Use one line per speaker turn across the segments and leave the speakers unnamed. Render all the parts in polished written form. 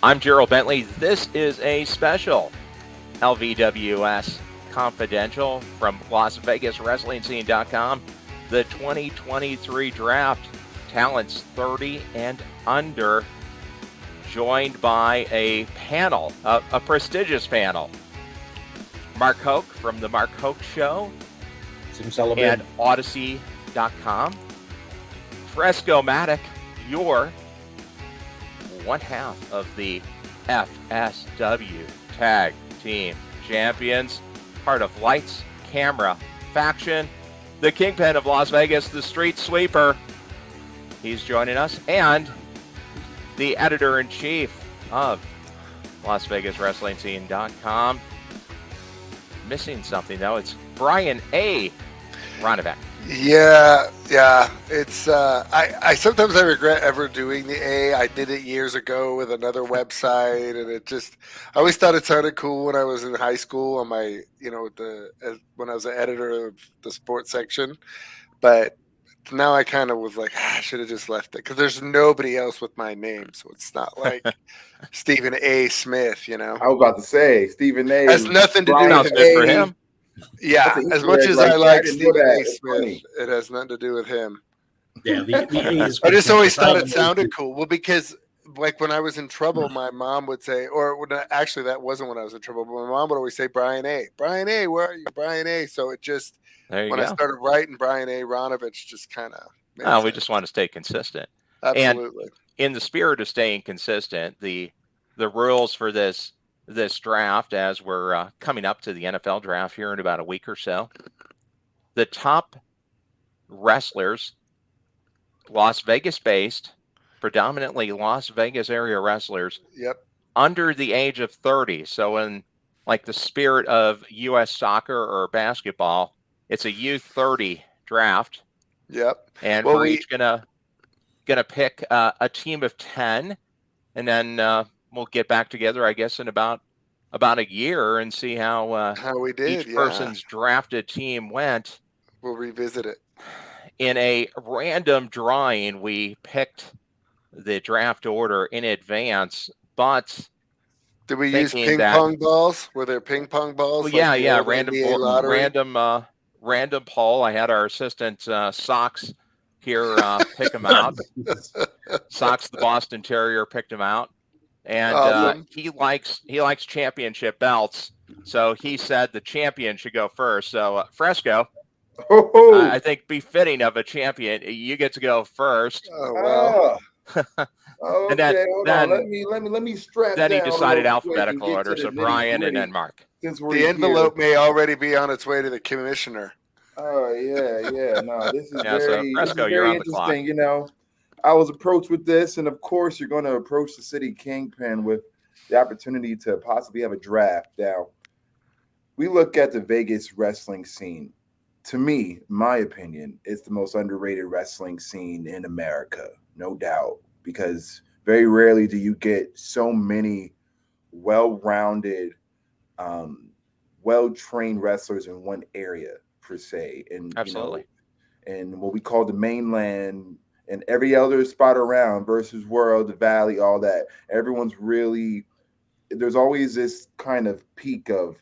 I'm Gerald Bentley. This is a special LVWS Confidential from LasVegasWrestlingScene.com. The 2023 draft, talents 30 and under, joined by a panel, a prestigious panel. Mark Hoke from The Mark Hoke Show and Odyssey.com. Fresco Mattic, your one half of the FSW Tag Team Champions, part of Lights, Camera, Faction, the Kingpin of Las Vegas, the Street Sweeper. He's joining us, and the editor-in-chief of LasVegasWrestlingScene.com. Missing something, though. It's Brian A. Ronovech.
Yeah. It's I sometimes I regret ever doing the A. I did it years ago with another website, and I always thought it sounded cool when I was in high school on my, when I was an editor of the sports section. But now I kind of was like, I should have just left it, because there's nobody else with my name, so it's not like Stephen A. Smith.
I was about to say Stephen A.
has nothing to do with
for him.
Yeah, as much as I like Stephen A. Smith, it has nothing to do with him.
Yeah, the A is.
I just always thought it sounded cool. Well, because like when I was in trouble, my mom would say, actually that wasn't when I was in trouble, but my mom would always say Brian A. Brian A. Where are you, Brian A.? So it just I started writing Brian A. Ronovech, just kind of.
We just want to stay consistent.
Absolutely.
And in the spirit of staying consistent, the rules for this draft, as we're coming up to the NFL draft here in about a week or so, the top wrestlers, Las Vegas based, predominantly Las Vegas area wrestlers, under the age of 30. So in like the spirit of U.S. soccer or basketball, it's a U30 draft. And we're each gonna pick a team of 10, and then we'll get back together, I guess, in about a year and see how
we did.
Each person's drafted team went.
We'll revisit it. In
a random drawing, we picked the draft order in advance, but
did we use ping pong balls? Were there ping pong balls?
Well, random poll. I had our assistant Socks here pick them out. Socks, the Boston Terrier, picked them out. And awesome. he likes championship belts, so he said the champion should go first. So Fresco, I think befitting of a champion, you get to go first.
Oh wow!
And then let me strap.
Then he decided alphabetical order, so Brian and then Mark.
The envelope may already be on its way to the commissioner.
Oh yeah. No, this is
very Fresco, you're on the clock.
I was approached with this, and of course, you're going to approach the city kingpin with the opportunity to possibly have a draft. Now, we look at the Vegas wrestling scene. To me, my opinion, it's the most underrated wrestling scene in America, no doubt, because very rarely do you get so many well-rounded, well-trained wrestlers in one area, per se. And
absolutely.
And what we call the mainland and every other spot around versus World, the Valley, all that. Everyone's really, there's always this kind of peak of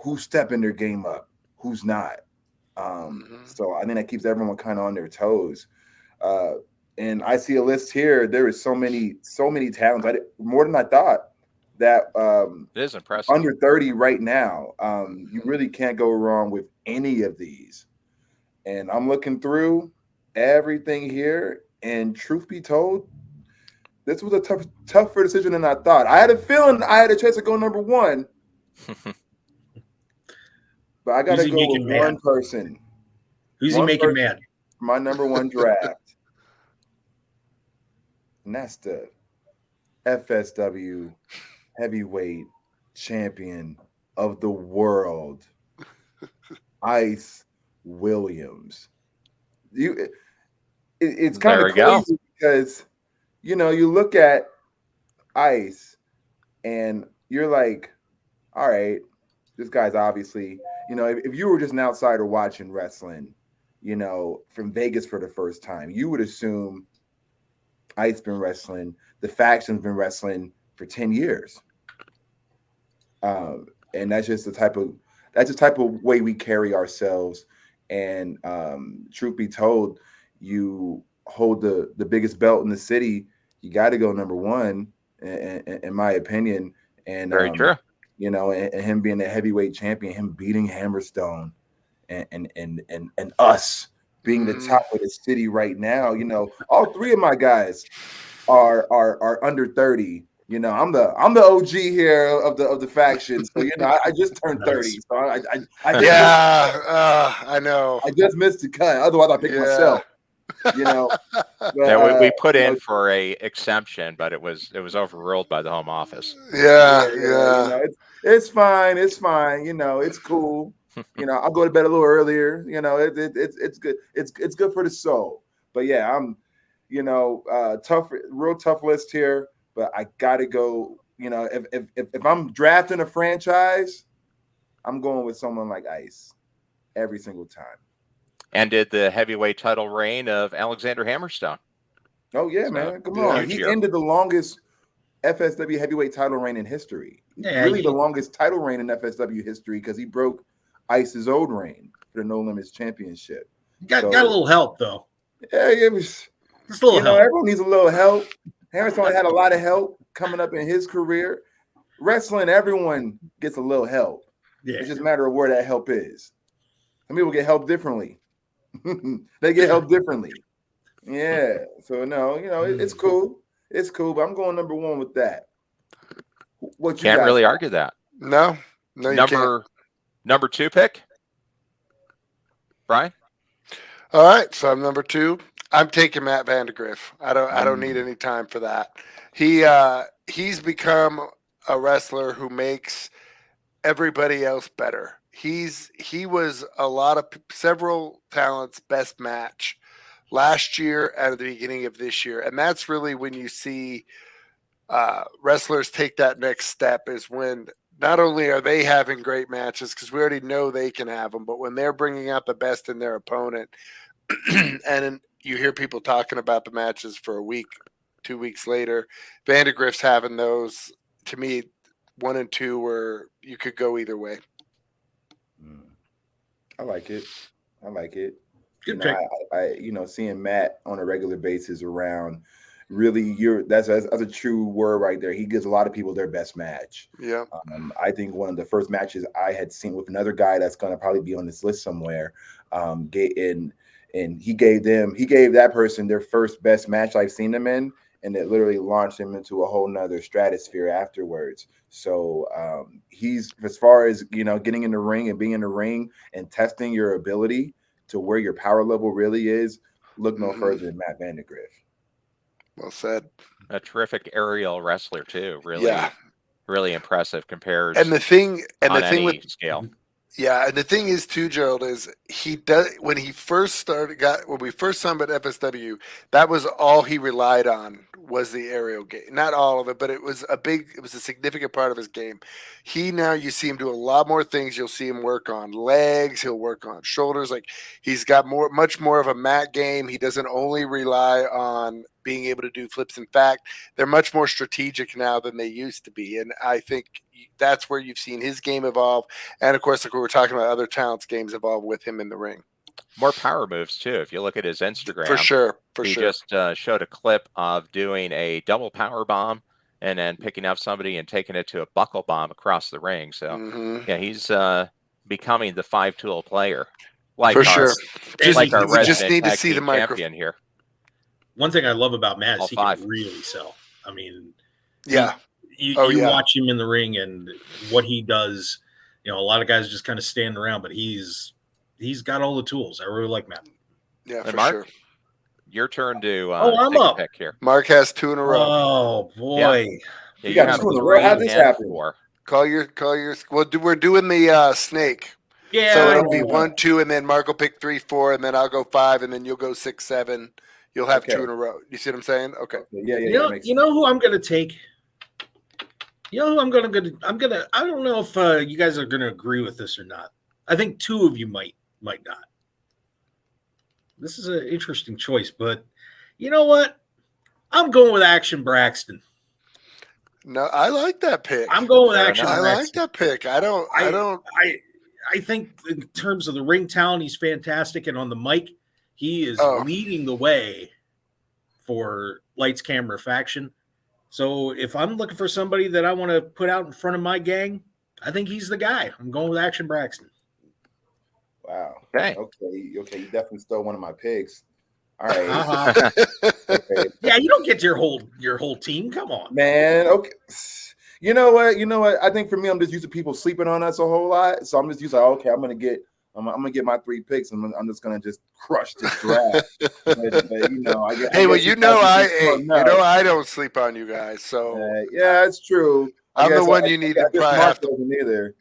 who's stepping their game up, who's not. So I think that keeps everyone kind of on their toes. And I see a list here. There is so many talents. More than I thought. That
it is impressive.
Under 30 right now. You really can't go wrong with any of these. And I'm looking through everything here, and truth be told, this was a tougher decision than I thought. I had a feeling I had a chance to go number one, but I got to go with one person.
Who's he making mad?
My number one draft, and that's the FSW Heavyweight Champion of the world, Ice Williams. It's kind of crazy because, you look at Ice and you're like, all right, this guy's obviously, if you were just an outsider watching wrestling, from Vegas for the first time, you would assume Ice been wrestling, the faction's been wrestling for 10 years. And that's just the type of way we carry ourselves. And truth be told, you hold the biggest belt in the city, you got to go number one, in my opinion. And
Very true.
You know, and him being a heavyweight champion, him beating Hammerstone, and us being the top of the city right now. You know, all three of my guys are under 30. You know, I'm the OG here of the faction. So, you know, I just turned 30. So
I know.
I just missed the cut. Otherwise, I picked myself. You know, but,
yeah, we put in for a exemption, but it was overruled by the home office.
Yeah.
You know, it's fine. It's fine. You know, it's cool. You know, I'll go to bed a little earlier. You know, it's good. It's good for the soul. But yeah, I'm, you know, real tough list here. But I gotta go. You know, if I'm drafting a franchise, I'm going with someone like Ice every single time.
Ended the heavyweight title reign of Alexander Hammerstone.
Oh yeah, man! Come on, he ended the longest FSW heavyweight title reign in history.
Yeah,
really, the longest title reign in FSW history because he broke Ice's old reign for the No Limits Championship.
Got a little help though.
Yeah, it was
just a little help.
Everyone needs a little help. Hammerstone had a lot of help coming up in his career. Wrestling, everyone gets a little help. Yeah, it's just a matter of where that help is. Some people get help differently. They get help differently. Yeah. So no, you know, it's cool. It's cool, but I'm going number one with that. What you
can't really argue that.
No, you can't.
Number two pick, Brian.
All right, so I'm number two. I'm taking Matt Vandergriff. I don't need any time for that. He's become a wrestler who makes everybody else better. He was several talents' best match last year and at the beginning of this year, and that's really when you see wrestlers take that next step, is when not only are they having great matches, because we already know they can have them, but when they're bringing out the best in their opponent. And you hear people talking about the matches for a week, 2 weeks later. Vandergriff's having those. To me, 1 and 2 where you could go either way.
I like it.
Good pick.
I seeing Matt on a regular basis around, really, that's a true word right there. He gives a lot of people their best match.
Yeah.
I think one of the first matches I had seen with another guy that's going to probably be on this list somewhere, and he gave that person their first best match I've seen them in, and it literally launched him into a whole nother stratosphere afterwards. So he's, as far as, you know, getting in the ring and being in the ring and testing your ability to where your power level really is, look no further than Matt Vandergriff.
Well said.
A terrific aerial wrestler too. Really impressive compared.
And the thing with
scale.
Yeah, and the thing is too, Gerald, is when we first saw him at FSW, that was all he relied on was the aerial game. Not all of it, but it was a significant part of his game. You see him do a lot more things. You'll see him work on legs, he'll work on shoulders. Like, he's got much more of a mat game. He doesn't only rely on being able to do flips. In fact, they're much more strategic now than they used to be. And I think that's where you've seen his game evolve. And of course, like we were talking about, other talents' games evolve with him in the ring.
More power moves too. If you look at his Instagram,
for sure.
He just showed a clip of doing a double power bomb and then picking up somebody and taking it to a buckle bomb across the ring. So yeah, he's becoming the 5-tool player.
For sure.
Like our
we just need to see the
champion here.
One thing I love about Matt is he can really sell. I mean,
yeah.
You watch him in the ring and what he does. You know, a lot of guys just kind of stand around, but he's got all the tools. I really like Matt.
Yeah, for
Mark,
sure.
Your turn to
I'm
take
up.
a pick here.
Mark has 2 in a row.
Oh boy,
you got 2 in a row. How'd this happen?
Call your. Well, we're doing the snake.
Yeah.
So it'll be 1, 2, and then Mark will pick 3, 4, and then I'll go 5, and then you'll go 6, 7. You'll have 2 in a row. You see what I'm saying? Okay.
Yeah.
You know who I'm going to take? You know who I'm going to I don't know if you guys are going to agree with this or not. I think 2 of you might not. This is an interesting choice, but you know what? I'm going with Action Braxton.
No, I like that pick.
I'm going with
Fair
Action
enough.
I
Braxton.
like that pick. I don't.
I think in terms of the ring talent, he's fantastic, and on the mic, he is leading the way for Lights Camera Faction. So if I'm looking for somebody that I want to put out in front of my gang, I think he's the guy. I'm going with Action Braxton.
Wow.
Okay.
You definitely stole one of my picks. All right.
Okay. Yeah, you don't get your whole team. Come on,
man. Okay. You know what? I think for me, I'm just used to people sleeping on us a whole lot. So I'm just used to, okay, I'm gonna get my 3 picks, and I'm just gonna just crush this draft. but,
I don't sleep on you guys. So
yeah, it's true.
I'm the one you need to probably have to.
Either.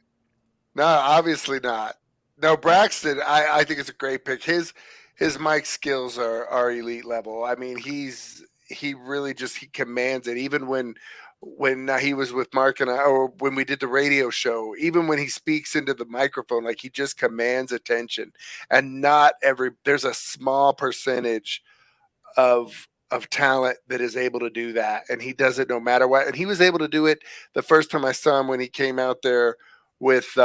No, obviously not. No, Braxton, I think it's a great pick. His mic skills are elite level. I mean, he really he commands it. Even when he was with Mark and I, or when we did the radio show, even when he speaks into the microphone, like he just commands attention. And there's a small percentage of talent that is able to do that, and he does it no matter what. And he was able to do it the first time I saw him when he came out there with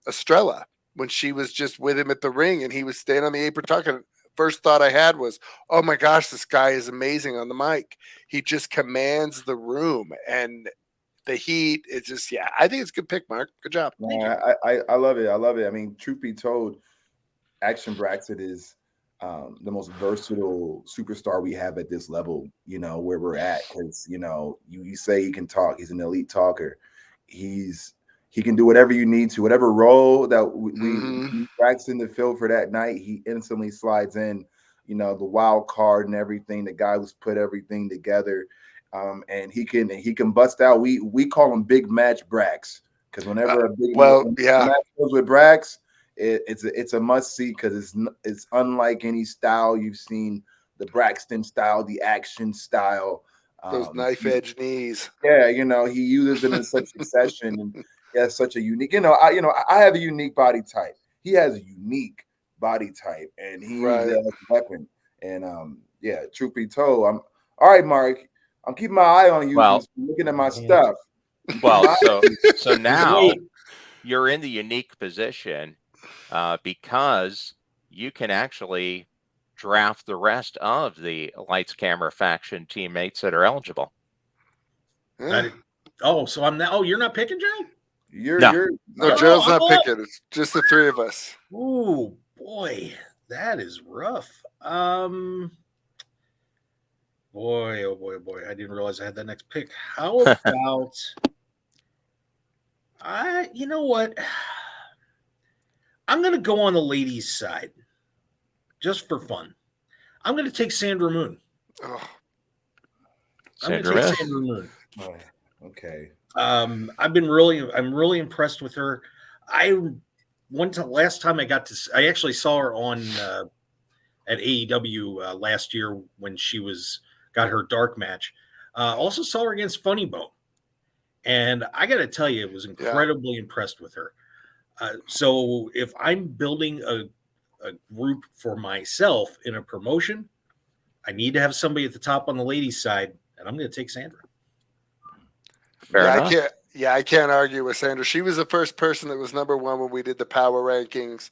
Estrella, when she was just with him at the ring, and he was standing on the apron talking. First thought I had was, oh my gosh, this guy is amazing on the mic. He just commands the room, and the heat. It's just, I think it's a good pick, Mark. Good job.
I love it. I love it. I mean, truth be told, Action Braxton is the most versatile superstar we have at this level, where we're at. Because, you say he can talk. He's an elite talker. He can do whatever you need to, whatever role that we Braxton to fill for that night. He instantly slides in, the wild card and everything. The guy who's put everything together, and he can bust out. We call him Big Match Brax, because whenever a big match goes with Brax, it's a must see, because it's unlike any style you've seen. The Braxton style, the action style,
those knife edge knees.
Yeah, he uses them in such succession, and he has such a unique. I have a unique body type. He has a unique body type, and he uses it as a weapon. And truth be told, I'm all right, Mark. I'm keeping my eye on you. Just looking at my stuff.
Well, so now you're in the unique position because you can actually draft the rest of the Lights Camera Faction teammates that are eligible.
Yeah.
So I'm now. Oh, you're not picking, Gerald?
No, Gerald's not picking. It's just the 3 of us.
Oh boy, that is rough. Boy, oh boy. I didn't realize I had that next pick. How about you know what? I'm gonna go on the ladies' side. Just for fun. I'm gonna take Sandra Moon.
Oh.
I'm gonna take Sandra Moon.
Oh, okay.
I'm really impressed with her. Last time I actually saw her on at AEW last year when she got her dark match. Also saw her against Funny Bone, and I got to tell you, I was incredibly impressed with her. So if I'm building a group for myself in a promotion, I need to have somebody at the top on the ladies' side, and I'm going to take Sandra.
I can't argue with Sandra. She was the first person that was number 1 when we did the power rankings,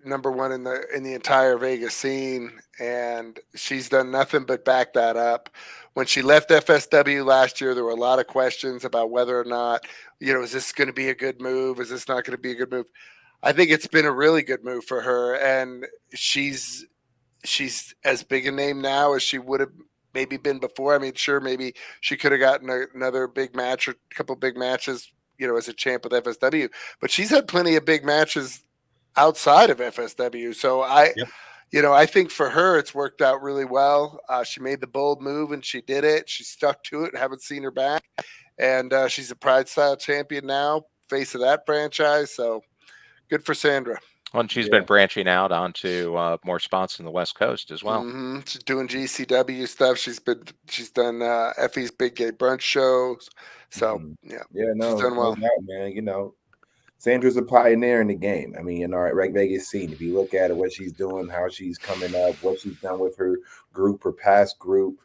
number 1 in the entire Vegas scene, and she's done nothing but back that up. When she left FSW last year, there were a lot of questions about whether or not, is this going to be a good move? Is this not going to be a good move? I think it's been a really good move for her, and she's as big a name now as she would have maybe been before. I mean, sure, maybe she could have gotten another big match or a couple big matches, as a champ with FSW, but she's had plenty of big matches outside of FSW. So I think for her, it's worked out really well. She made the bold move and she did it. She stuck to it. Haven't seen her back. And she's a Pride Style champion now, face of that franchise. So good for Sandra.
Well, and she's been branching out onto more spots in the West Coast as well.
Mm-hmm. She's doing GCW stuff. She's done Effie's Big Gay Brunch shows. So she's done well,
man. Sandra's a pioneer in the game. I mean, in our Rec Vegas scene, if you look at it, what she's doing, how she's coming up, what she's done with her group, her past group,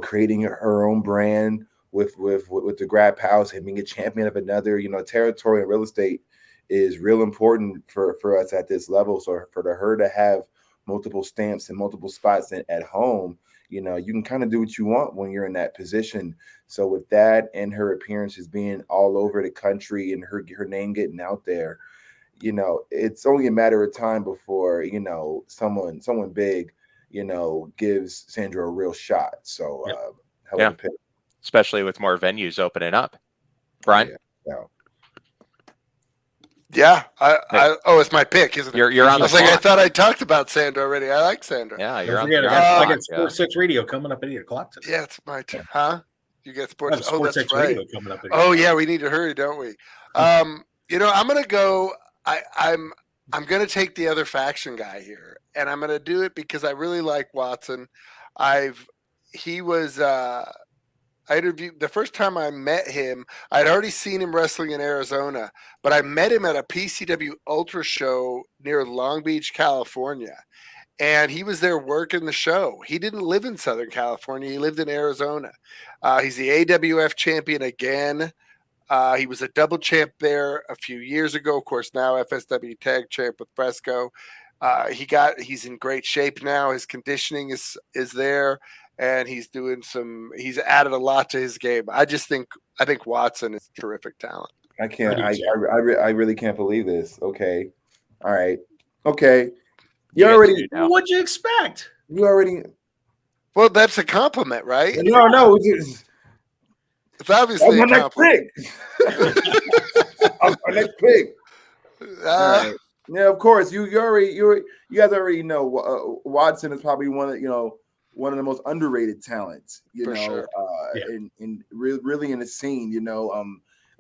creating her own brand with the grab house and being a champion of another, territory and real estate is real important for us at this level. So for her to have multiple stamps and multiple spots at home, you can kind of do what you want when you're in that position. So with that and her appearances being all over the country and her name getting out there, it's only a matter of time before, someone big, gives Sandra a real shot. So hell of a pick.
Especially with more venues opening up. Brian?
Yeah. It's my pick, isn't it?
You're on the clock.
I thought I talked about Sandra already. I like Sandra.
Yeah,
Don't forget, I got Sports 6 Radio coming up at 8 o'clock today.
Yeah, it's my turn. Huh? You get Sports
6 Radio coming up at 8
o'clock. Yeah, we need to hurry, don't we? I'm gonna go. I'm gonna take the other faction guy here, and I'm gonna do it because I really like Watson. I interviewed the first time I met him. I'd already seen him wrestling in Arizona, but I met him at a PCW Ultra show near Long Beach, California. And he was there working the show. He didn't live in Southern California. He lived in Arizona. He's the AWF champion again. He was a double champ there a few years ago. Of course, now FSW tag champ with Fresco. He's in great shape now. His conditioning is there. And he's added a lot to his game. I think Watson is terrific talent.
I really can't believe this. Okay. All right. Okay.
What'd you expect?
Well, that's a compliment, right?
No.
It's obviously a compliment.
My next pick. Right. Yeah, of course. You guys already know Watson is probably one of the most underrated talents,
sure.
and really in the scene,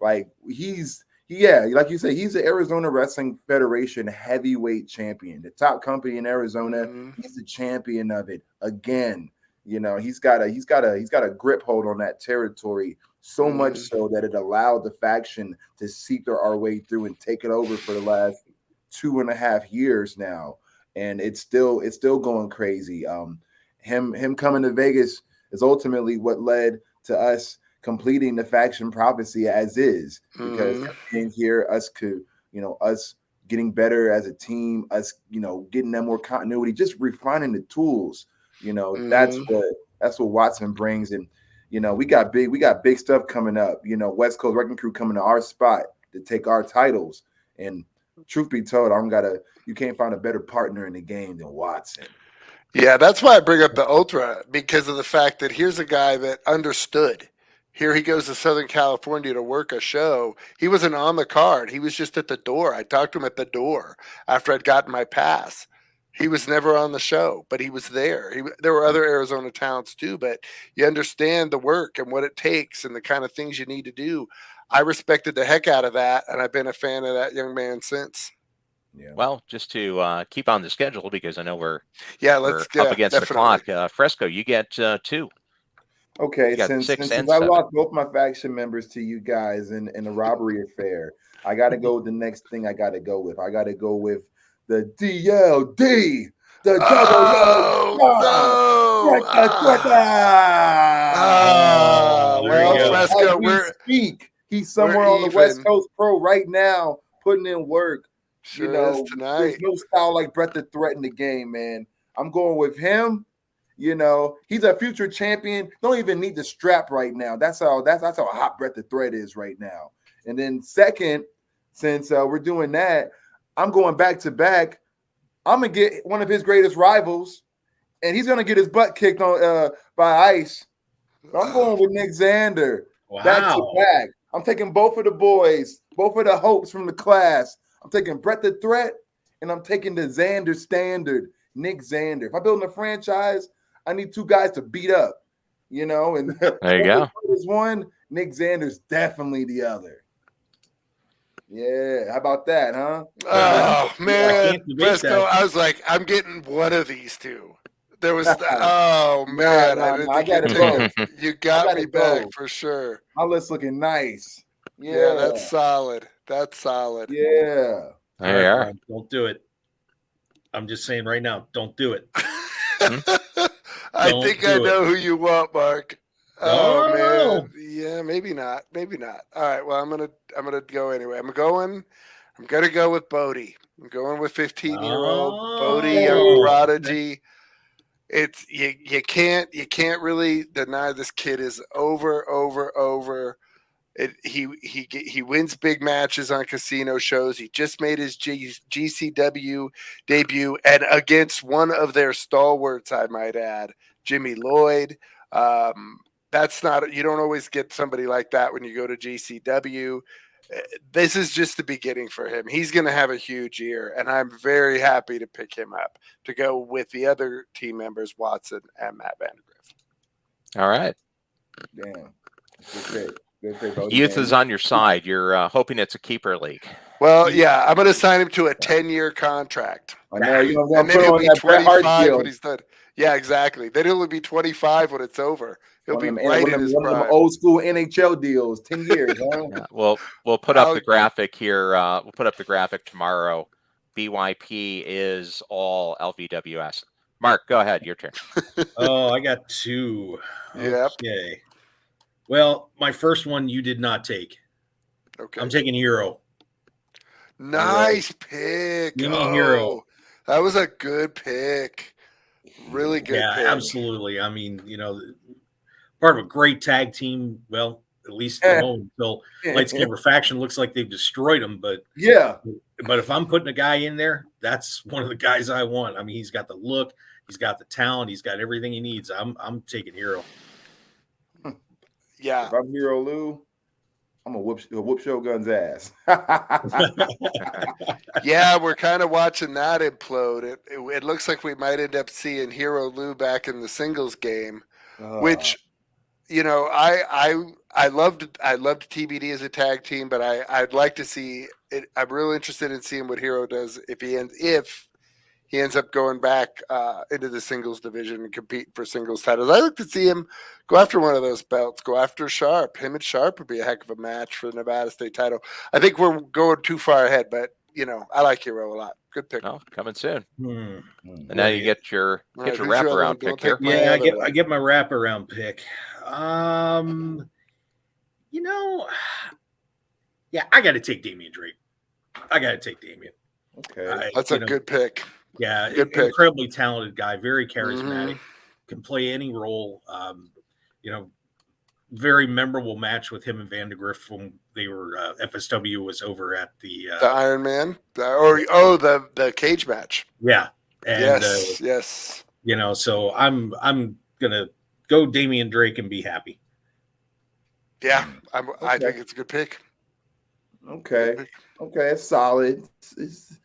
like like you say, he's the Arizona Wrestling Federation heavyweight champion, the top company in Arizona. Mm-hmm. He's the champion of it again. He's got a grip hold on that territory so much so that it allowed the faction to seep our way through and take it over for the last 2.5 years now, and it's still going crazy. Him coming to Vegas is ultimately what led to us completing the faction prophecy as is, because being here, us getting better as a team, us getting that more continuity, just refining the tools. That's what Watson brings, and we got big stuff coming up. West Coast Wrecking Crew coming to our spot to take our titles, and truth be told, you can't find a better partner in the game than Watson.
Yeah, that's why I bring up the Ultra, because of the fact that here's a guy that understood. Here he goes to Southern California to work a show. He wasn't on the card. He was just at the door. I talked to him at the door after I'd gotten my pass. He was never on the show, but he was there. There were other Arizona talents too, but you understand the work and what it takes and the kind of things you need to do. I respected the heck out of that, and I've been a fan of that young man since.
Yeah. Well, just to keep on the schedule, because I know we're up against the clock. Fresco, you get 2.
Okay, since I lost both my faction members to you guys in a robbery affair, I got to go with the next thing I got to go with. I got to go with the DLD, the Fresco, he's somewhere on the West Coast Pro right now, putting in work.
Sure is tonight.
There's no style like Brett the Threat in the game, man. I'm going with him. He's a future champion. Don't even need the strap right now. That's how hot Brett the Threat is right now. And then second, since we're doing that, I'm going back to back. I'm gonna get one of his greatest rivals, and he's gonna get his butt kicked on by Ice. So I'm going with Nick Xander.
Wow.
Back to back. I'm taking both of the boys, both of the hopes from the class. I'm taking Brett the Threat, and I'm taking the Xander standard, Nick Xander. If I'm building a franchise, I need 2 guys to beat up, and
there you go.
Is one, Nick Xander's definitely the other. Yeah, how about that, huh?
Oh man, Fresco! I was like, I'm getting one of these 2. There was, oh man, I got it. You got me back for sure.
My list's looking nice.
Yeah, that's solid. That's solid.
Yeah.
There you are.
Don't do it. I'm just saying right now, don't do it.
I think I know who you want, Mark. Oh
No.
man, yeah, maybe not. All right, well, I'm gonna go anyway. I'm gonna go with Bodie. I'm going with 15-year-old Bodie, young
Oh.
prodigy. It's you can't really deny this kid is over. He wins big matches on casino shows. He just made his GCW debut, and against one of their stalwarts, I might add, Jimmy Lloyd. That's not, you don't always get somebody like that when you go to GCW. This is just the beginning for him. He's going to have a huge year, and I'm very happy to pick him up to go with the other team members, Watson and Matt Vandergriff.
All right.
Damn. Good pick, Bodie,
Youth
man.
is on your side. You're hoping it's a keeper league.
Well, yeah, I'm going to sign him to a 10-year contract.
I know you're
And
going
then
to put
he'll
on
be
that Bret Hart
25
deal.
when he's done. Yeah, exactly. Then he'll be 25 when it's over. He'll be right in his
one of them
prime.
old school NHL deals, 10 years. Huh?
Yeah, we'll put up the graphic here. We'll put up the graphic tomorrow. BYP is all LVWS. Mark, go ahead. Your turn.
Oh, I got two.
Yep.
Okay. Well, my first one you did not take.
Okay.
I'm taking Hero.
Nice pick.
Give me Hero.
That was a good pick. Really good pick.
Absolutely. I mean, part of a great tag team. Well, at least at the moment until Lights Camera Faction looks like they've destroyed them. But
yeah.
But if I'm putting a guy in there, that's one of the guys I want. I mean, he's got the look, he's got the talent, he's got everything he needs. I'm taking Hero.
Yeah.
If I'm Hero Lou, I'm gonna whoop Shogun's ass.
Yeah, we're kind of watching that implode. It looks like we might end up seeing Hero Lou back in the singles game, which, I loved TBD as a tag team, but I'd like to see it. I'm real interested in seeing what Hero does if he ends up going back into the singles division and compete for singles titles. I like to see him go after one of those belts, go after Sharp. Him and Sharp would be a heck of a match for the Nevada State title. I think we're going too far ahead, but I like Hero a lot. Good pick.
Oh, coming soon.
Hmm.
And now you get your
Right, who's your
wraparound
other one?
pick here.
Don't take my
Yeah,
other one.
I get my wraparound pick. Yeah, I got to take Damien Drake.
Okay.
That's a good pick.
Yeah,
Good pick.
incredibly talented guy, very charismatic, can play any role. Very memorable match with him and Vandergriff when they were FSW was over at the
Iron Man, the cage match.
Yeah, and
yes.
So I'm gonna go Damien Drake and be happy.
Yeah, I think it's a good pick.
Okay, it's solid. It's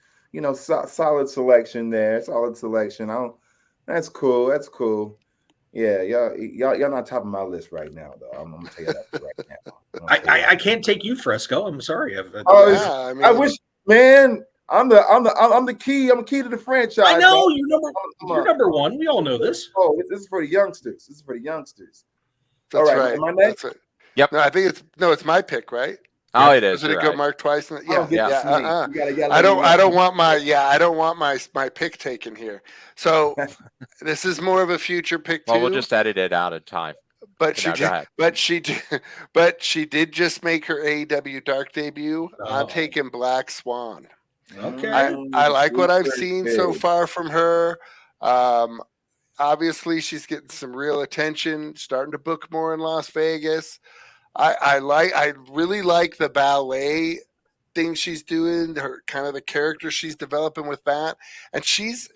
solid selection there. Solid selection. That's cool. Yeah, y'all not top of my list right now, though. I'm gonna tell you that right now.
I can't take you, Fresco. I'm sorry.
I wish, man. I'm the key. I'm the key to the franchise.
I know you're number one. We all know this.
Oh, this is for the youngsters.
That's
all right.
right.
Am I next?
That's right.
Yep.
No, I think it's my pick, right?
Oh, it is.
Did it go Mark twice?
Yeah.
I don't want my pick taken here. So this is more of a future pick too.
Well, we'll just edit it out in time.
But she did just make her AEW Dark debut. I'm taking Black Swan.
Okay.
I like what I've seen so far from her. Obviously, she's getting some real attention, starting to book more in Las Vegas. I really like the ballet thing she's doing, her kind of the character she's developing with that. And she's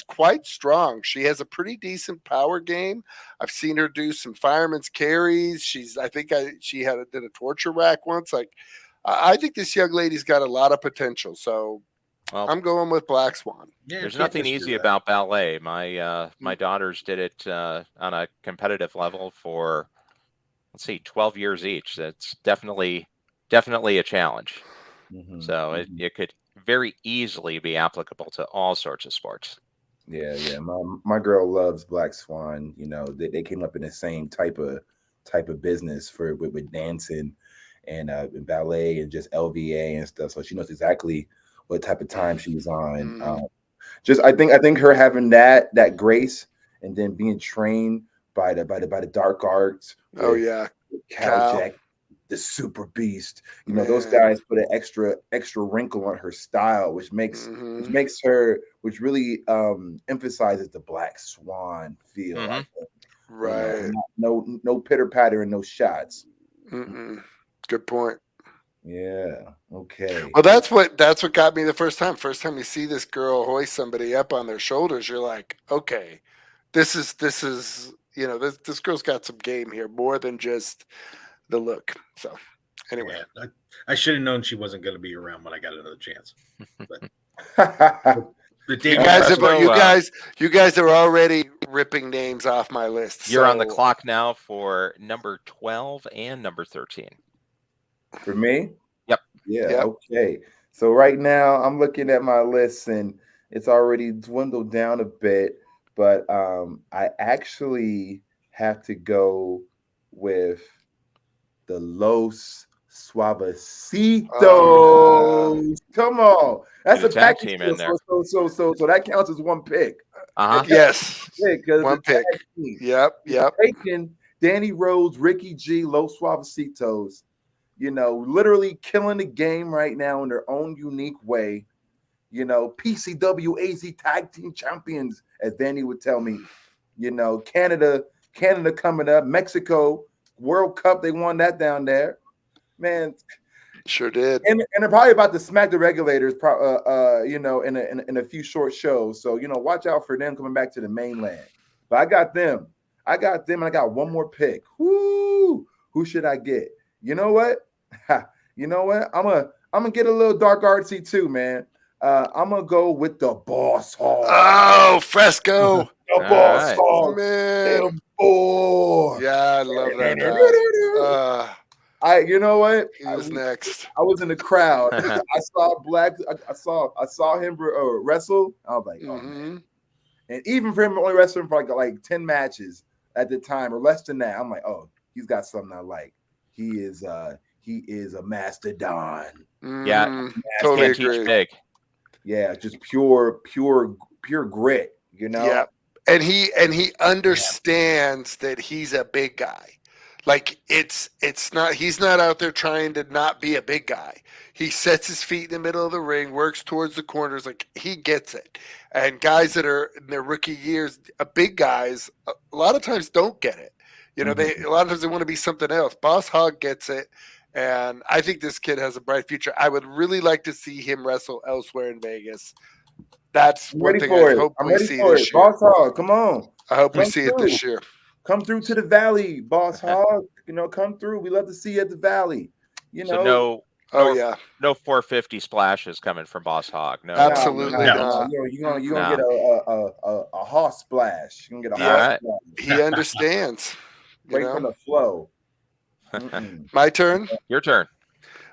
quite strong. She has a pretty decent power game. I've seen her do some fireman's carries. She did a torture rack once. I think this young lady's got a lot of potential. So I'm going with Black Swan.
Yeah, there's nothing easy about ballet. My daughters did it on a competitive level for 12 years each. That's definitely a challenge. Mm-hmm. So it could very easily be applicable to all sorts of sports.
Yeah. My girl loves Black Swan. They came up in the same type of business with dancing and ballet and just LVA and stuff. So she knows exactly what type of time she's on. I think her having that grace and then being trained by the dark arts.
Oh
with
yeah,
Cal
Cal.
Jack, the super beast.
Man.
Those guys put an extra wrinkle on her style, which really emphasizes the Black Swan feel. I think.
Right.
No pitter patter and no shots.
Good point.
Yeah. Okay.
Well, that's what got me the first time. First time you see this girl hoist somebody up on their shoulders, you're like, okay, this is this girl's got some game here, more than just the look. So anyway,
yeah, I should have known she wasn't going to be around when I got another chance. But
you guys are already ripping names off my list.
You're on the clock now for number 12 and number 13.
For me?
Yep.
Yeah. Yep. Okay. So right now I'm looking at my list and it's already dwindled down a bit, but I actually have to go with the Los Suavecitos. Come on. That's a
tag team in there.
So that counts as one pick.
Yes.
One pick.
Yep.
Taking Danny Rose, Ricky G, Los Suavecitos. Literally killing the game right now in their own unique way. PCW AZ Tag Team Champions, as Danny would tell me. Canada coming up. Mexico World Cup, they won that down there. Man,
sure did.
And they're probably about to smack the regulators, in a few short shows. So watch out for them coming back to the mainland. But I got them, and I got one more pick. Woo! Who should I get? You know what? I'm gonna get a little dark artsy too, man. I'm gonna go with the Boss Hog.
Oh, Fresco.
The Boss Hog,
man.
Oh,
yeah, I love that.
You know what?
He was next.
I was in the crowd. I saw him wrestle. I was like, oh man. And even for him only wrestling for like 10 matches at the time or less than that, I'm like, oh, he's got something I like. He is a mastodon.
Yeah,
totally agree.
Big.
Yeah, just pure grit.
Yeah, and he understands that he's a big guy. Like it's not, he's not out there trying to not be a big guy. He sets his feet in the middle of the ring, works towards the corners. Like he gets it. And guys that are in their rookie years, big guys, a lot of times don't get it. A lot of times they want to be something else. Boss Hog gets it. And I think this kid has a bright future. I would really like to see him wrestle elsewhere in Vegas. That's one thing I hope we see this year.
Boss Hog, come on.
I hope we see it this year.
Come through to the Valley, Boss Hog. Come through. We love to see you at the Valley.
So no 450 splashes coming from Boss Hog. No,
absolutely not.
You're gonna get a hoss splash. You're gonna get a hoss splash.
He understands.
Right from the flow.
My turn.
Your turn.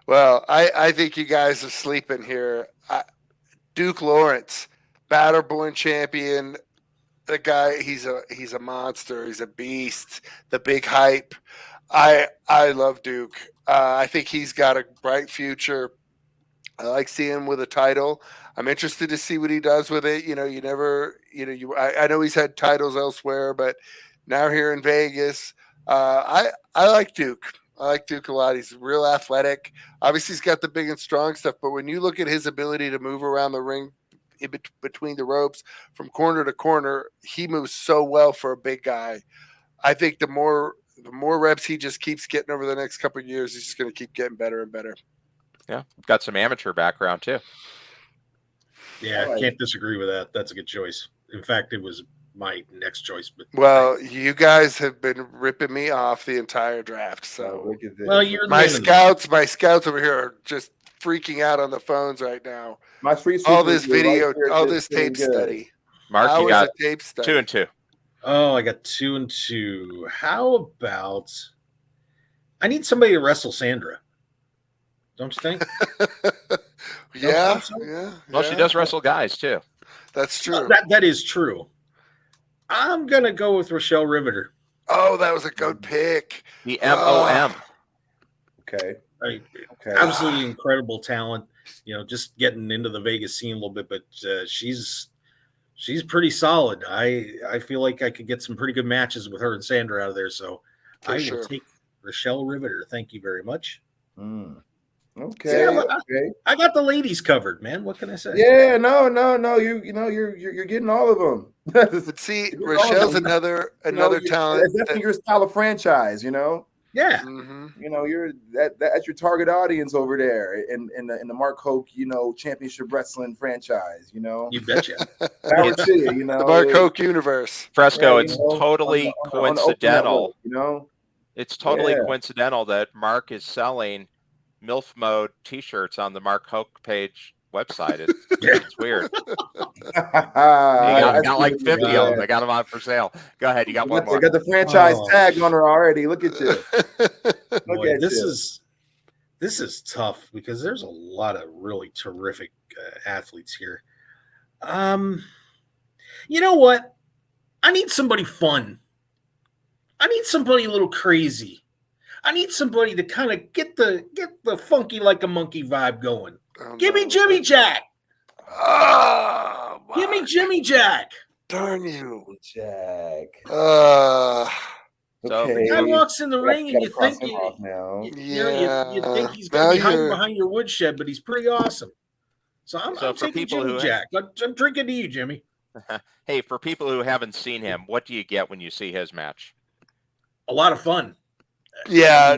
Well, I think you guys are sleeping here. Duke Lawrence, Batterborn champion. The guy, he's a monster. He's a beast. The big hype. I love Duke. I think he's got a bright future. I like seeing him with a title. I'm interested to see what he does with it. I know he's had titles elsewhere, but now here in Vegas, I like Duke. I like Duke a lot. He's real athletic. Obviously, he's got the big and strong stuff, but when you look at his ability to move around the ring between the ropes from corner to corner, he moves so well for a big guy. I think the more reps he just keeps getting over the next couple of years, he's just going to keep getting better and better.
Yeah, got some amateur background too.
Yeah, I can't disagree with that. That's a good choice. In fact, it was my next choice. But
you guys have been ripping me off the entire draft. So,
you're
my scouts over here are just freaking out on the phones right now. All this video, all this tape study.
Mark, you got tape study. 2 and 2.
Oh, I got 2 and 2. How about I need somebody to wrestle Sandra? Don't you think?
Yeah.
Well, she does wrestle guys too.
That's true.
That is true. I'm gonna go with Rachelle Riveter.
Oh, that was a good pick.
The MOM.
Okay.
Absolutely incredible talent. Just getting into the Vegas scene a little bit, but she's she's pretty solid. I feel like I could get some pretty good matches with her and Sandra out of there. So
For
I
sure.
will take Rachelle Riveter. Thank you very much.
Okay, okay.
I got the ladies covered, man. What can I say?
Yeah, no. You're getting all of them.
But see, Rochelle's another talent.
That's definitely your style of franchise,
Yeah.
Mm-hmm.
You're that's your target audience over there in the Mark Hoke, championship wrestling franchise,
You betcha.
Power to you,
The Mark Hoke universe.
Fresco,
Yeah,
it's totally coincidental.
Network,
It's totally coincidental that Mark is selling MILF Mode T-shirts on the Mark Hoke page website. It's weird. I got like 50 of them. I got them on for sale. Go ahead. You got one more.
They got the franchise tag on her already. Look at you.
Boy, this is tough because there's a lot of really terrific athletes here. You know what? I need somebody fun. I need somebody a little crazy. I need somebody to kind of get the funky like a monkey vibe going. Give me Jimmy Jack.
Oh,
give me Jimmy Jack.
Darn you,
Jack.
The guy walks in the ring and you think you think he's going to be hiding behind your woodshed, but he's pretty awesome. So I'm taking Jimmy Jack. I'm drinking to you, Jimmy.
Hey, for people who haven't seen him, what do you get when you see his match?
A lot of fun.
Yeah.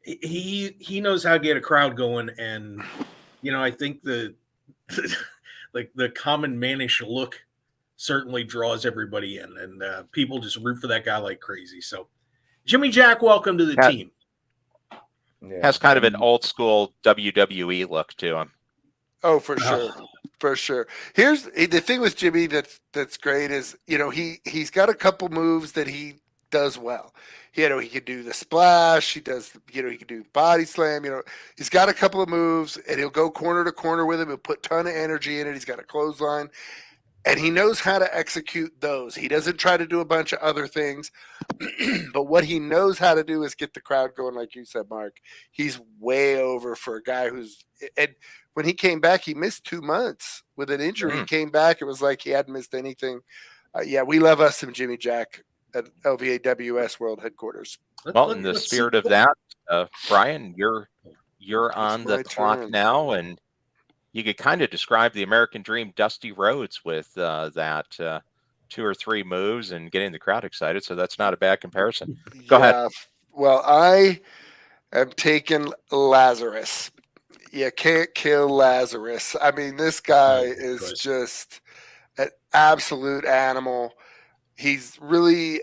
He knows how to get a crowd going, and I think the common mannish look certainly draws everybody in, and people just root for that guy like crazy. So Jimmy Jack, welcome to the team.
Has kind of an old school WWE look to him.
Oh, for sure. For sure. Here's the thing with Jimmy that's great is, he's got a couple moves that he does well. He can do the splash. He does, he can do the body slam. He's got a couple of moves, and he'll go corner to corner with him. He'll put a ton of energy in it. He's got a clothesline, and he knows how to execute those. He doesn't try to do a bunch of other things, but what he knows how to do is get the crowd going, like you said, Mark. He's way over for a guy and when he came back, he missed 2 months with an injury. He came back. It was like he hadn't missed anything. We love us some Jimmy Jack at LVWS World Headquarters.
Well, in the spirit of that, Brian, you're on the clock now, and you could kind of describe the American Dream Dusty Rhodes with that 2 or 3 moves and getting the crowd excited. So that's not a bad comparison. Go ahead.
Well, I am taking Lazarus. You can't kill Lazarus. I mean, this guy is just an absolute animal. He's really,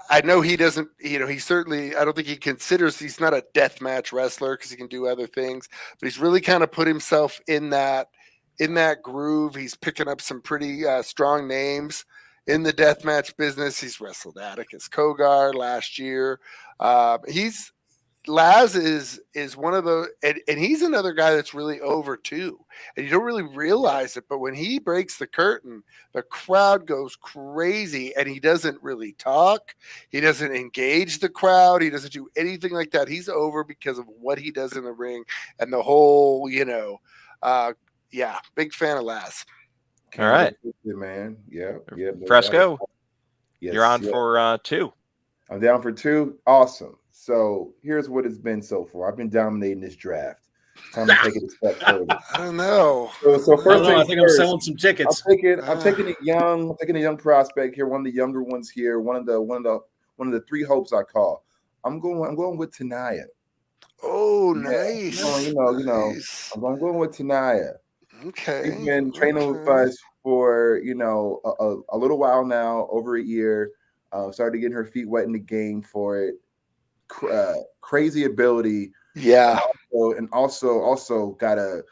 I know he doesn't, he certainly, I don't think he considers, he's not a deathmatch wrestler because he can do other things, but he's really kind of put himself in that groove. He's picking up some pretty strong names in the deathmatch business. He's wrestled Atticus Kogar last year. Laz is one of the, and he's another guy that's really over too. And you don't really realize it, but when he breaks the curtain, the crowd goes crazy, and he doesn't really talk. He doesn't engage the crowd. He doesn't do anything like that. He's over because of what he does in the ring and the whole, big fan of Laz.
All right,
man. Yeah.
Fresco, you're on for 2.
I'm down for 2. Awesome. So here's what it's been so far. I've been dominating this draft. Time to take it a step further.
I don't know.
So first,
I think I'm selling some tickets.
I'm taking a young prospect here. One of the younger ones here. One of the 3 hopes I call. I'm going with Tanaya.
Oh, nice.
Nice. I'm going with Tanaya.
Okay.
He's been training with us for a little while now, over a year. Started getting her feet wet in the game for it. Crazy ability, and also got a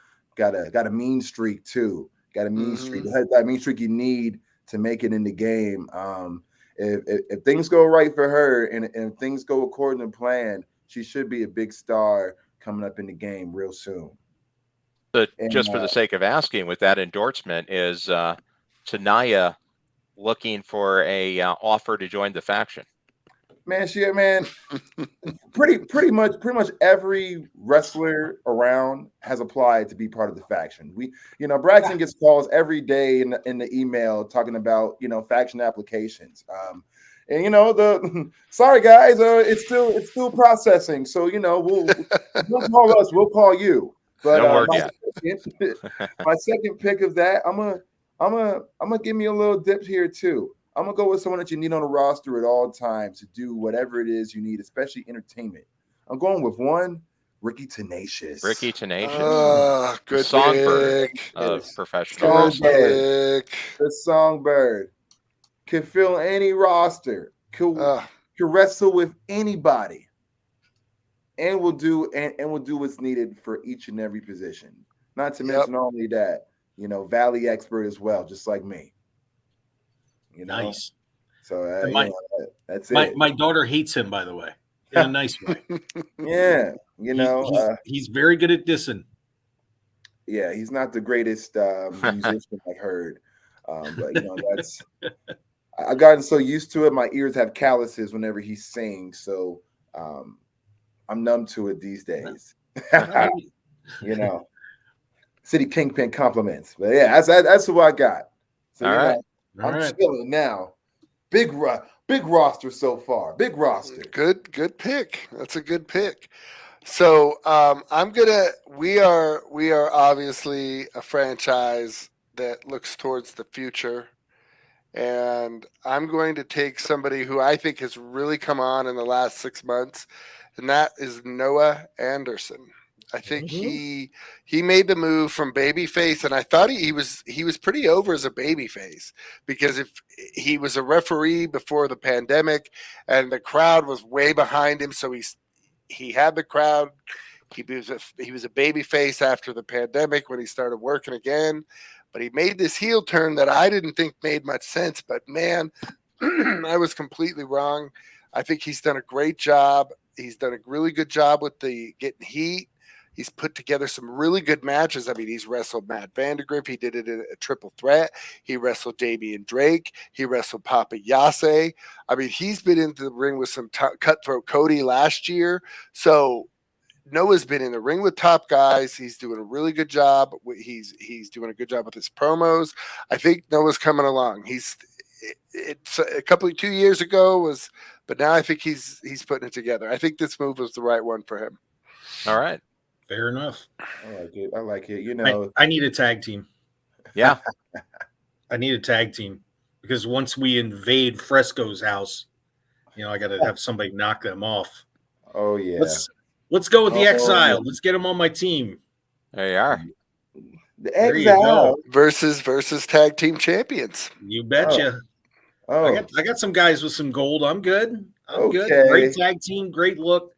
mean streak too. Got a mean streak. That mean streak you need to make it in the game. If things go right for her and if things go according to plan, she should be a big star coming up in the game real soon.
But just for the sake of asking, with that endorsement, is Tanaya looking for a offer to join the faction?
man. pretty much every wrestler around has applied to be part of the faction. Braxton gets calls every day in the email talking about faction applications. Sorry guys, it's still processing. So we'll call us, we'll call you. But
no word yet.
My second pick of that, I'm gonna give me a little dip here too. I'm gonna go with someone that you need on the roster at all times to do whatever it is you need, especially entertainment. I'm going with Ricky Tenacious.
Ricky Tenacious.
Good
songbird
pick.
of professional wrestling.
Pick.
The songbird can fill any roster. Can wrestle with anybody, and will do what's needed for each and every position. Not to mention only that, Valley expert as well, just like me.
Nice.
So that's it.
My daughter hates him, by the way, in a nice way.
Yeah,
he's very good at dissing.
Yeah, he's not the greatest musician I've heard, but that's. I've gotten so used to it, my ears have calluses whenever he sings, so I'm numb to it these days. City Kingpin compliments, but yeah, that's who I got. So,
all right.
I'm chilling now. Big roster so far. Big roster.
Good pick. That's a good pick. So we are obviously a franchise that looks towards the future. And I'm going to take somebody who I think has really come on in the last 6 months, and that is Noah Anderson. I think he made the move from babyface, and I thought he was pretty over as a babyface, because if he was a referee before the pandemic, and the crowd was way behind him, so he had the crowd. He was a babyface after the pandemic when he started working again, but he made this heel turn that I didn't think made much sense. But man, I was completely wrong. I think he's done a great job. He's done a really good job with the getting heat. He's put together some really good matches. I mean, he's wrestled Matt Vandergriff. He did it in a triple threat. He wrestled Damien Drake. He wrestled Papa Yase. I mean, he's been into the ring with some Cutthroat Cody last year. So Noah's been in the ring with top guys. He's doing a really good job. He's doing a good job with his promos. I think Noah's coming along. It's a couple of 2 years ago but now I think he's putting it together. I think this move was the right one for him.
All right.
Fair enough.
I like it.
I need a tag team.
Yeah.
I need a tag team, because once we invade Fresco's house, I got to have somebody knock them off.
Oh yeah.
Let's go with the Exile. Let's get them on my team.
There you are.
The Exile
versus tag team champions.
You betcha.
Oh.
I got some guys with some gold. I'm good. Good. Great tag team. Great look.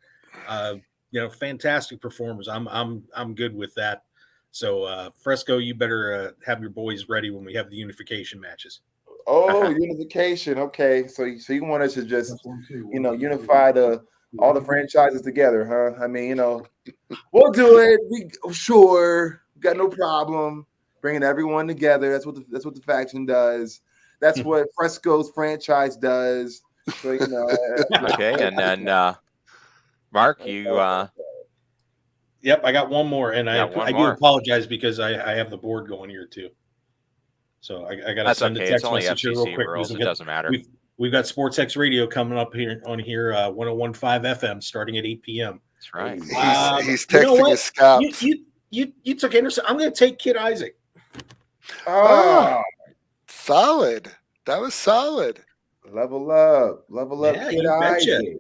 Fantastic performers. I'm good with that. So Fresco, you better have your boys ready when we have the unification matches.
Oh, unification. Okay, so you want us to just unify all the franchises together, huh? I mean, we'll do it. We got no problem bringing everyone together. That's what the faction does. That's what Fresco's franchise does. So,
Okay, and then Mark, you.
Yep, I got one more, and I do apologize because I have the board going here too. So I got to send a text message here real quick.
Rules, it doesn't matter.
We've got Sports X Radio coming up here on 101.5 FM starting at 8 p.m.
That's right.
He's texting his scouts.
You took Anderson. I'm going to take Kid Isaac.
Oh, solid. That was solid.
Level up,
yeah,
Kid Isaac.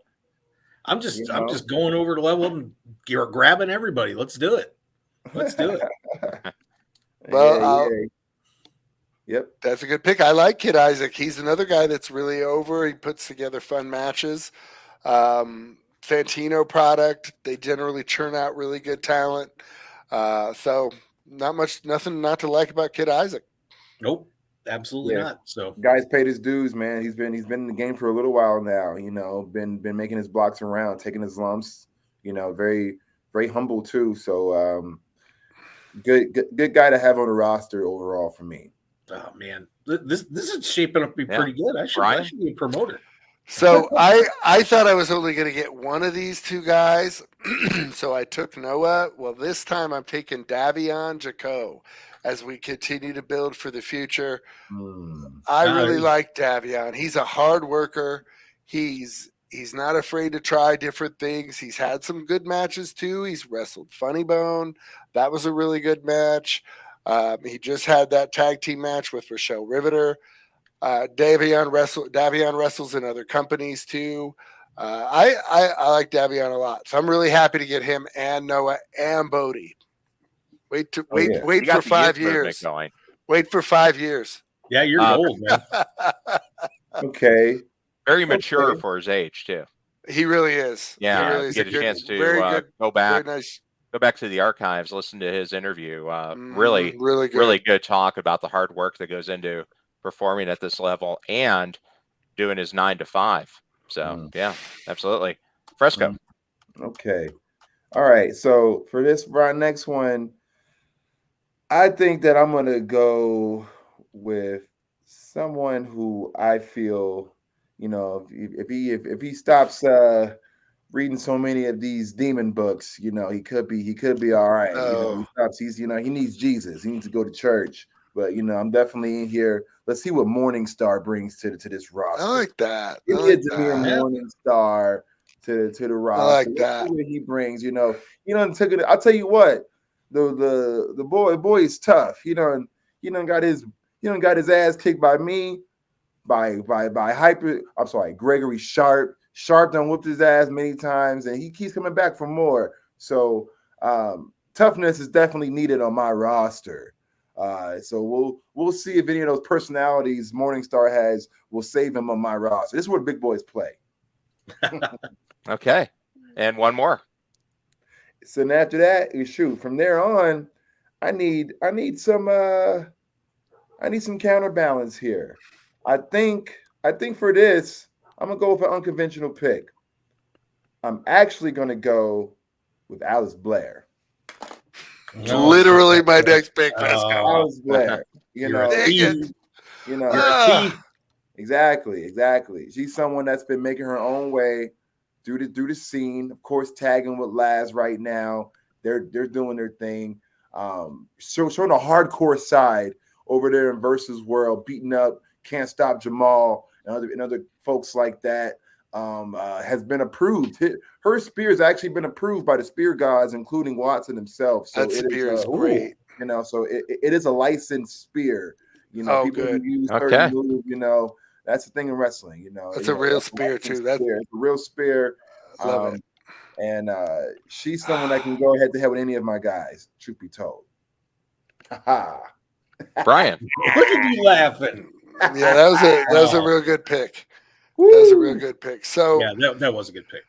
I'm just going over to level and grabbing everybody. Let's do it.
Well,
yep,
that's a good pick. I like Kid Isaac. He's another guy that's really over. He puts together fun matches. Santino product. They generally churn out really good talent. So nothing not to like about Kid Isaac.
Nope. Absolutely not. So
guys paid his dues, man. He's been in the game for a little while now. Been making his blocks around, taking his lumps. Very very humble too. So good guy to have on the roster overall for me.
Oh man, this is shaping up to be pretty good. I should be a promoter.
So I thought I was only going to get one of these two guys, so I took Noah. Well, this time I'm taking Davion Jaco as we continue to build for the future. I really like Davion. He's a hard worker. He's not afraid to try different things. He's had some good matches too. He's wrestled Funny Bone. That was a really good match. He just had that tag team match with Rachelle Riveter. Davion wrestles in other companies too. I like Davion a lot, so I'm really happy to get him and Noah and Bodie. Wait for 5 years.
Going.
Wait for 5 years.
Yeah, you're old, man.
Okay.
Very mature for his age too.
He really is.
Yeah,
he really is
get a chance to go back.
Very nice.
Go back to the archives, listen to his interview.
Really good.
Really good talk about the hard work that goes into performing at this level and doing his 9 to 5. So yeah, absolutely. Fresco.
Okay. All right. So for our next one, I think that I'm gonna go with someone who I feel, if he stops reading so many of these demon books, he could be all right.
Oh.
He needs Jesus. He needs to go to church. But I'm definitely in here. Let's see what Morningstar brings to this roster.
I like that.
Give me a Morningstar to the roster.
I like that.
What he brings, I'll tell you what, the boy is tough. He done got his ass kicked by me, by Gregory Sharp. Sharp done whooped his ass many times, and he keeps coming back for more. So toughness is definitely needed on my roster. So we'll see if any of those personalities Morningstar has will save him on my roster. This is where big boys play.
Okay, and one more.
So then after that, from there on, I need some counterbalance here. I think for this, I'm gonna go with an unconventional pick. I'm actually gonna go with Alice Blair.
Literally my next pick, Fresco.
Alice Blair. Exactly. She's someone that's been making her own way through the scene. Of course, tagging with Laz right now. They're doing their thing. Showing a hardcore side over there in Versus World, beating up Can't Stop Jamal and other folks like that. Has been approved. Her spear has actually been approved by the spear gods, including Watson himself. So
that spear is great.
So it is a licensed spear. People
good.
who use 30 move, that's the thing in wrestling.
It's a real spear too. That's
a real spear.
Love it.
And she's someone that can go head to head with any of my guys. Truth be told.
Brian,
look at you laughing.
Yeah, that was a real good pick. That was a real good pick. So
yeah, that was a good pick.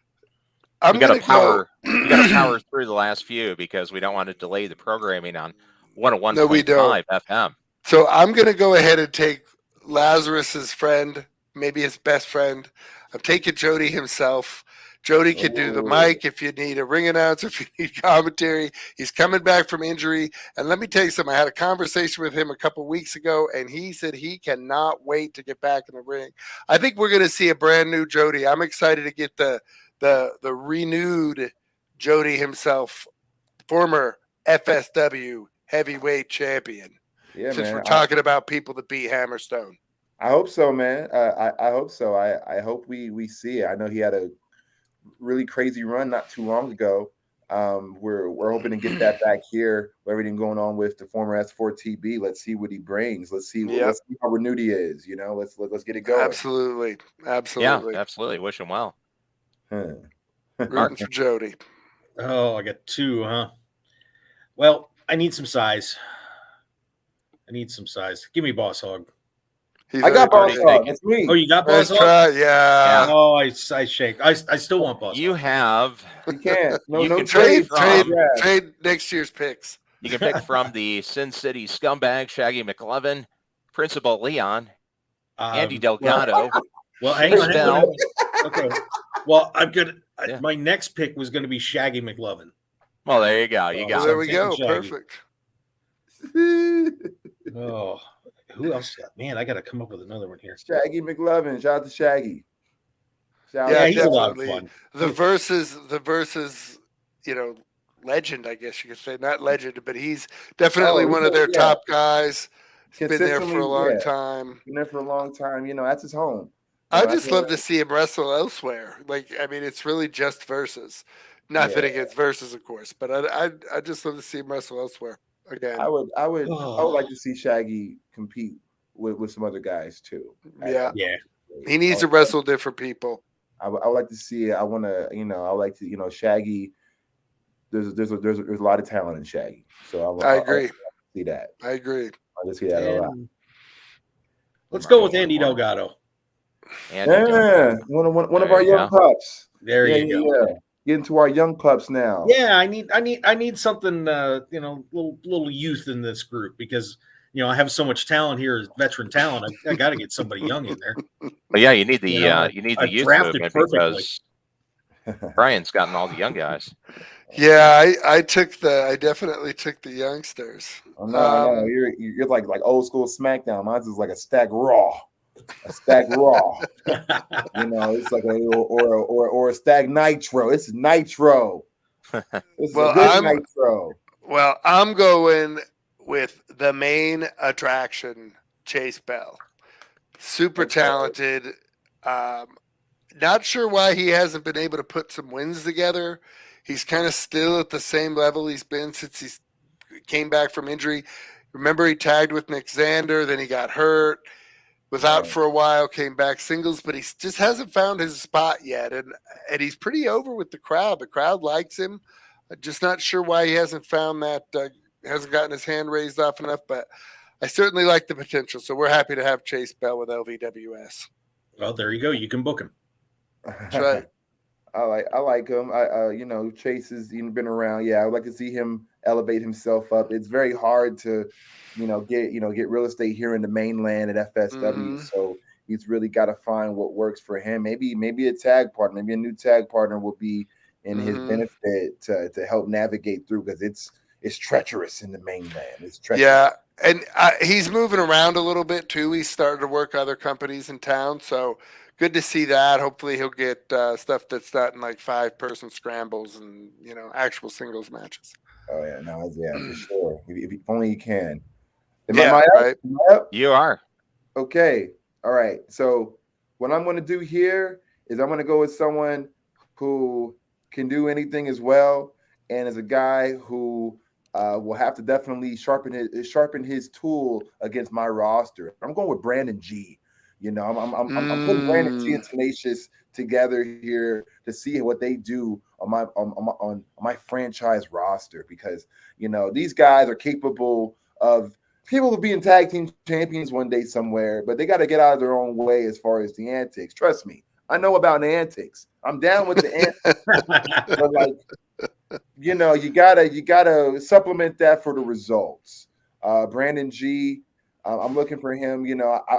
We got to power through the last few because we don't want to delay the programming on 101.5 FM.
So I'm going to go ahead and take Lazarus's friend, maybe his best friend. I'm taking Jody himself. Jody can do the mic if you need a ring announcer, if you need commentary. He's coming back from injury. And let me tell you something. I had a conversation with him a couple weeks ago, and he said he cannot wait to get back in the ring. I think we're going to see a brand new Jody. I'm excited to get the renewed Jody himself, former FSW Heavyweight Champion.
Yeah,
since
man.
We're talking about people that beat Hammerstone.
I hope so, man. I hope so. I hope we see it. I know he had a really crazy run not too long ago. We're hoping to get that back here. With everything going on with the former S4TB. Let's see what he brings. Let's see how renewed he is. Let's get it going.
Absolutely.
Yeah, absolutely. Wish him well.
Rooting for Jody.
Oh, I got two, huh? Well, I need some size. Give me Boss Hog.
I got Boss Hog. It's me.
Oh, you got Boss Hog?
Yeah.
Oh, I shake. I still want Boss Hog.
You
can't.
You can
trade next year's picks.
You can pick from the Sin City scumbag Shaggy McLovin, Principal Leon, Andy Delgado.
Well, hang on. Okay. Well, I'm good. My next pick was going to be Shaggy McLovin.
Well, there you go. You got it.
There we go. Perfect.
Oh, who else? Man, I got to come up with another one here.
Shaggy McLovin. Shout out to Shaggy.
Yeah, he's a lot of fun.
The versus, legend, I guess you could say, not legend, but he's definitely one of their top guys. He's been there for a long time.
Been there for a long time. That's his home.
I just love to see him wrestle elsewhere. It's really just versus. Nothing against versus, of course, but I just love to see him wrestle elsewhere again.
I would like to see Shaggy compete with some other guys too.
Yeah. He needs to wrestle different people.
I would like to see it. I want to, I like to, Shaggy. There's a lot of talent in Shaggy, so
I agree.
See that.
I agree.
I just see that a lot.
Let's go with Andy Delgado.
One of our young pups.
There you go.
Yeah. Get into our young pups now.
Yeah, I need something, little youth in this group because I have so much talent here, veteran talent. I got to get somebody young in there.
But yeah, you need the youth movement because Brian's gotten all the young guys.
Yeah, I definitely took the youngsters.
Oh, no, you're like old school SmackDown. Mine's is like a stack Raw. It's like or a stack Nitro. It's Nitro. Nitro.
Well, I'm going with the main attraction, Chase Bell. Super talented. Not sure why he hasn't been able to put some wins together. He's kind of still at the same level he's been since he came back from injury. Remember, he tagged with Nick Xander, then he got hurt, was out for a while, came back singles, but he just hasn't found his spot yet. And he's pretty over with the crowd. The crowd likes him. I'm just not sure why he hasn't found that, hasn't gotten his hand raised off enough, but I certainly like the potential. So we're happy to have Chase Bell with LVWS.
Well, there you go. You can book him.
That's right.
I like him. Chase has been around. Yeah, I would like to see him elevate himself up. It's very hard to, get real estate here in the mainland at FSW.
Mm-hmm.
So he's really got to find what works for him. Maybe a tag partner, maybe a new tag partner will be in his benefit to help navigate through because it's treacherous in the mainland. It's treacherous.
Yeah, and he's moving around a little bit too. He's started to work other companies in town, so good to see that. Hopefully he'll get stuff that's not in like 5-person scrambles and actual singles matches.
Oh yeah, for sure. If only he can.
Right.
Yep.
You are.
Okay. All right. So what I'm going to do here is I'm going to go with someone who can do anything as well, and is a guy who will have to definitely sharpen his tool against my roster. I'm going with Brandon G. I'm putting Brandon G and Tenacious together here to see what they do on my franchise roster because these guys are capable of being tag team champions one day somewhere, but they got to get out of their own way as far as the antics. Trust me, I know about the antics. I'm down with the antics, but you gotta supplement that for the results. Brandon G. I'm looking for him.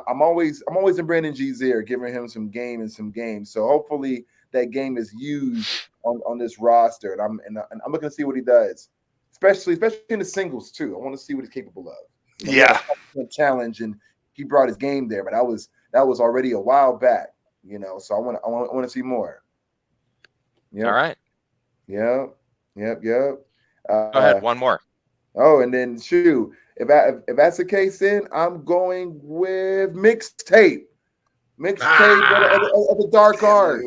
I'm always in Brandon G's ear, giving him some game and some games. So hopefully that game is used on this roster, and I'm looking to see what he does, especially in the singles too. I want to see what he's capable of.
Yeah,
challenge, and he brought his game there, but that was already a while back. So I want to see more.
All right.
Yep.
Go ahead. One more.
Oh, and then if that's the case, then I'm going with Mixtape of the Dark Art.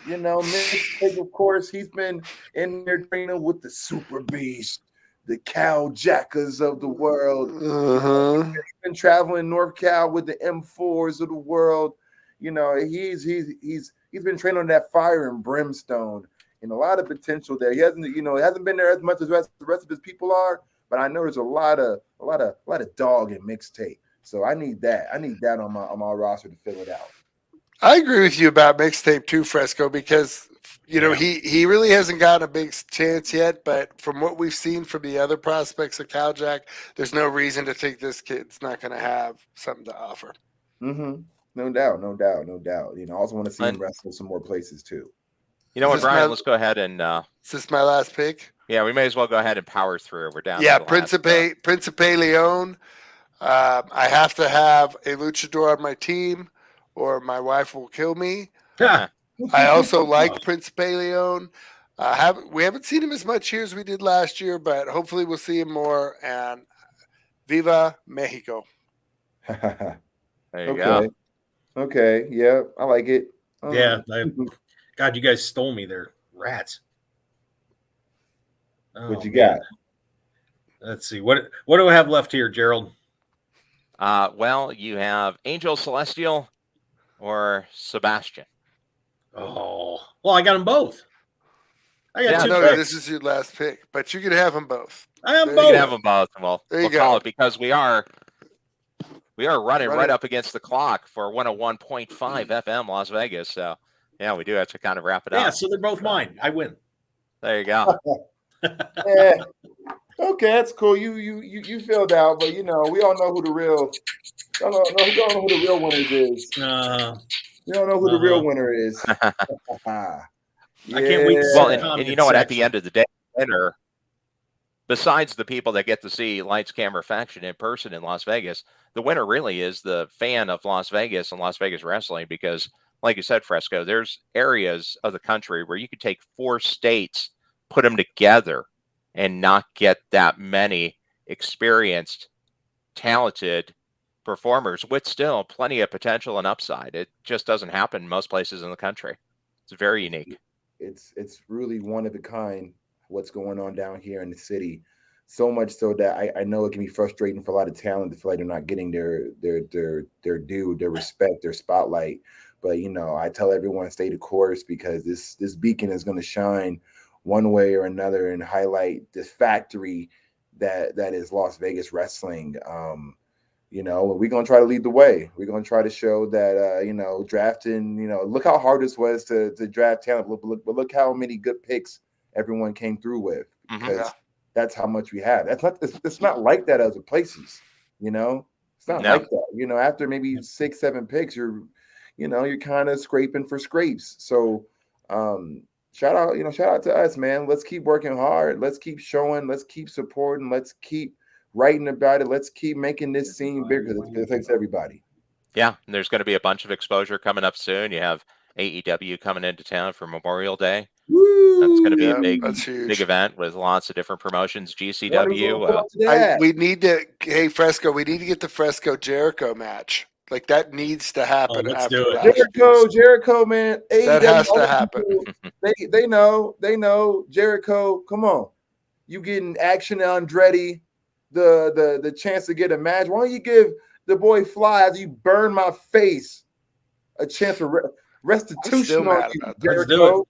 Mixtape, of course, he's been in there training with the Super Beast, the Cal Jackers of the world. He's been traveling North Cal with the M4s of the world. He's been training on that fire and brimstone, and a lot of potential there. He hasn't been there as much as the rest of his people are, but I know there's a lot of dog in Mixtape. So I need that. I need that on my roster to fill it out.
I agree with you about Mixtape too, Fresco, because he really hasn't gotten a big chance yet. But from what we've seen from the other prospects of Caljack, there's no reason to think this kid's not going to have something to offer.
Mm-hmm. No doubt. I also want to see him wrestle some more places too.
You know what, Brian? Let's go ahead and.
Is this my last pick?
Yeah, we may as well go ahead and power through. We're down.
Yeah, Principe Leon. I have to have a luchador on my team, or my wife will kill me. I also like Principe Leon. We haven't seen him as much here as we did last year, but hopefully we'll see him more. And Viva Mexico!
There you
Okay.
go.
Okay. Yeah, I like it.
Yeah. God, you guys stole me there. Rats.
What you
man.
got?
Let's see. What do I have left here, Gerald?
Well, you have Angel Celestial or Sebastian.
Oh, well, I got them both. I got
Yeah,
two
No,
picks.
this is your last pick, but you can have them both.
I have
You
You
both.
can have them both, and
There you
we'll call
go.
it because we are running right
Running.
up against the clock for 101.5 FM Las Vegas. So, yeah, we do have to kind of wrap it
Yeah,
up.
so they're both mine. I win.
There you go.
Yeah. Okay, that's cool. You filled out, but we all know who the real. We don't know who the real winners is. We don't know who the real winner is.
I can't wait to see
Well,
the
and you know what? At the
section.
end of the day, winner, besides the people that get to see Lights Camera Faction in person in Las Vegas, the winner really is the fan of Las Vegas and Las Vegas wrestling because, like you said, Fresco, there's areas of the country where you could take 4 states, put them together, and not get that many experienced, talented performers with still plenty of potential and upside. It just doesn't happen in most places in the country. It's very unique.
It's really one of a kind what's going on down here in the city. So much so that I know it can be frustrating for a lot of talent to feel like they're not getting their due, their respect, their spotlight. But I tell everyone stay the course because this beacon is going to shine one way or another and highlight this factory that is Las Vegas wrestling. We're going to try to lead the way. We're going to try to show that, drafting, look how hard this was to draft talent. Look how many good picks everyone came through with because that's how much we have. It's not like that other places, It's not like that. After maybe 6-7 picks, you're kind of scraping for scrapes. So, shout out to us, man. Let's keep working hard. Let's keep showing. Let's keep supporting. Let's keep writing about it. Let's keep making this scene bigger because it affects everybody.
Yeah, and there's going to be a bunch of exposure coming up soon. You have AEW coming into town for Memorial Day.
Woo!
That's going to be
Yeah,
a big event with lots of different promotions. GCW.
We need to. Hey, Fresco, we need to get the Fresco Jericho match. Like that needs to happen.
Let's
after
do it.
Jericho, man.
That has to happen.
They know. Jericho, come on. You getting Action Andretti, the chance to get a match. Why don't you give the boy Fly as you burn my face a chance of restitution on you, Jericho?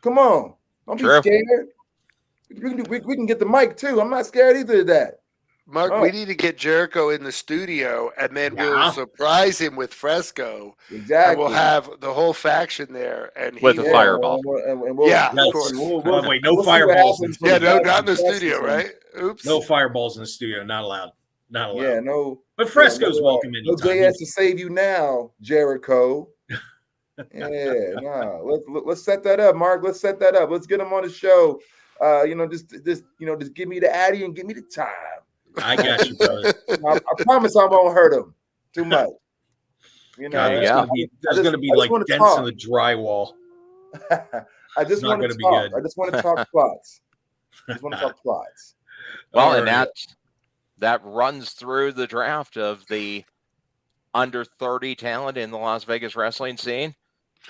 Come on. Don't be scared. We can get the mic too. I'm not scared either of that.
Mark, we need to get Jericho in the studio, and then we'll surprise him with Fresco.
Exactly.
And we'll have the whole faction there, and
with a fireball.
Of course.
Wait, no fireballs.
Yeah, no, not in the studio, right? Oops.
No fireballs in the studio. Not allowed. Not allowed.
Yeah, no.
But Fresco's welcome anytime.
No JS to save you now, Jericho. Let's set that up, Mark. Let's set that up. Let's get him on the show. Just give me the Addy and give me the time.
I got you, brother.
I promise I won't hurt him too much.
There's going to be like dents in the drywall.
I just want to talk. I just want to talk plots.
Well, and that runs through the draft of the under 30 talent in the Las Vegas wrestling scene.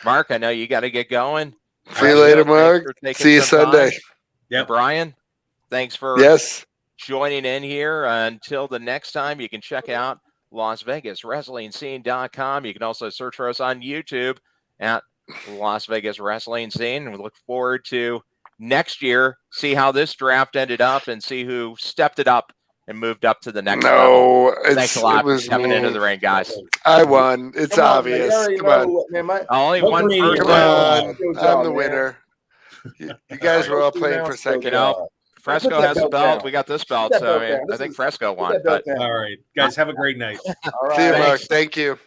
Mark, I know you got to get going.
See you later, Mark. See you Sunday.
Yeah, Brian, thanks for joining in here. Until the next time, you can check out LasVegasWrestlingScene.com. You can also search for us on YouTube at Las Vegas Wrestling Scene. And we look forward to next year, see how this draft ended up and see who stepped it up and moved up to the next level. Thanks a lot for coming into the ring, guys.
I won. It's obvious. Come on.
Only one person.
Come on. I'm the winner. You guys were all playing for second.
Fresco has a belt. We got this belt. So I think Fresco won.
All right. Guys, have a great night.
See you, Mark. Thank you.